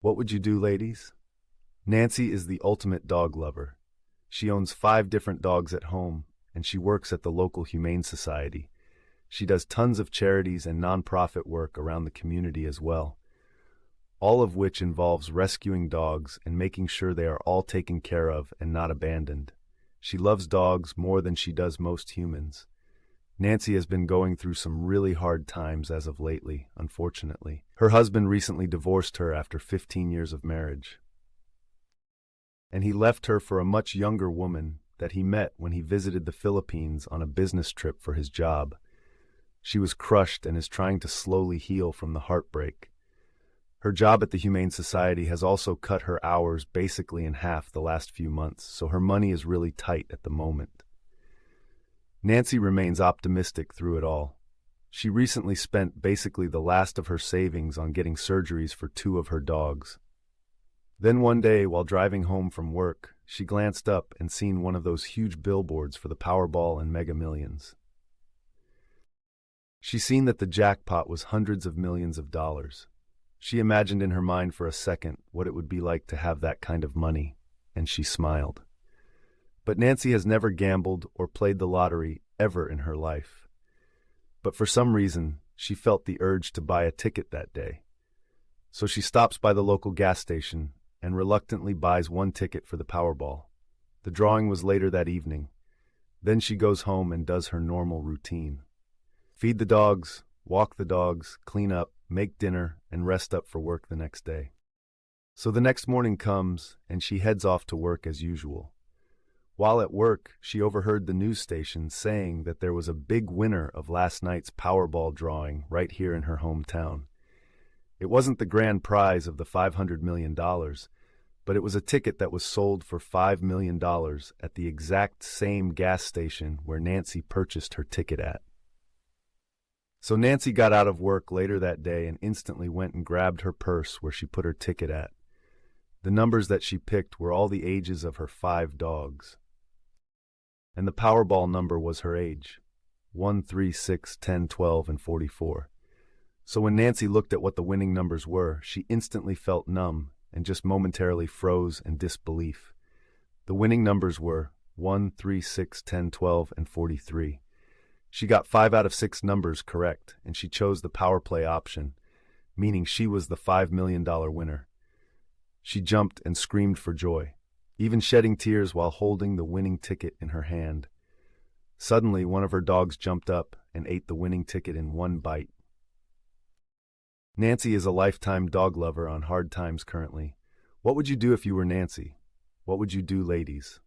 What would you do, ladies? Nancy is the ultimate dog lover. She owns 5 different dogs at home, and she works at the local Humane Society. She does tons of charities and nonprofit work around the community as well, all of which involves rescuing dogs and making sure they are all taken care of and not abandoned. She loves dogs more than she does most humans. Nancy has been going through some really hard times as of lately, unfortunately. Her husband recently divorced her after 15 years of marriage, and he left her for a much younger woman that he met when he visited the Philippines on a business trip for his job. She was crushed and is trying to slowly heal from the heartbreak. Her job at the Humane Society has also cut her hours basically in half the last few months, so her money is really tight at the moment. Nancy remains optimistic through it all. She recently spent basically the last of her savings on getting surgeries for 2 of her dogs. Then one day, while driving home from work, she glanced up and seen one of those huge billboards for the Powerball and Mega Millions. She seen that the jackpot was hundreds of millions of dollars. She imagined in her mind for a second what it would be like to have that kind of money, and she smiled. But Nancy has never gambled or played the lottery ever in her life. But for some reason, she felt the urge to buy a ticket that day. So she stops by the local gas station and reluctantly buys 1 ticket for the Powerball. The drawing was later that evening. Then she goes home and does her normal routine. Feed the dogs, walk the dogs, clean up, make dinner, and rest up for work the next day. So the next morning comes, and she heads off to work as usual. While at work, she overheard the news station saying that there was a big winner of last night's Powerball drawing right here in her hometown. It wasn't the grand prize of the $500 million, but it was a ticket that was sold for $5 million at the exact same gas station where Nancy purchased her ticket at. So Nancy got out of work later that day and instantly went and grabbed her purse where she put her ticket at. The numbers that she picked were all the ages of her 5 dogs. And the Powerball number was her age, 1, 3, 6, 10, 12, and 44. So when Nancy looked at what the winning numbers were, she instantly felt numb and just momentarily froze in disbelief. The winning numbers were 1, 3, 6, 10, 12, and 43. She got 5 out of 6 numbers correct, and she chose the power play option, meaning she was the $5 million winner. She jumped and screamed for joy, even shedding tears while holding the winning ticket in her hand. Suddenly, one of her dogs jumped up and ate the winning ticket in 1 bite. Nancy is a lifetime dog lover on hard times currently. What would you do if you were Nancy? What would you do, ladies?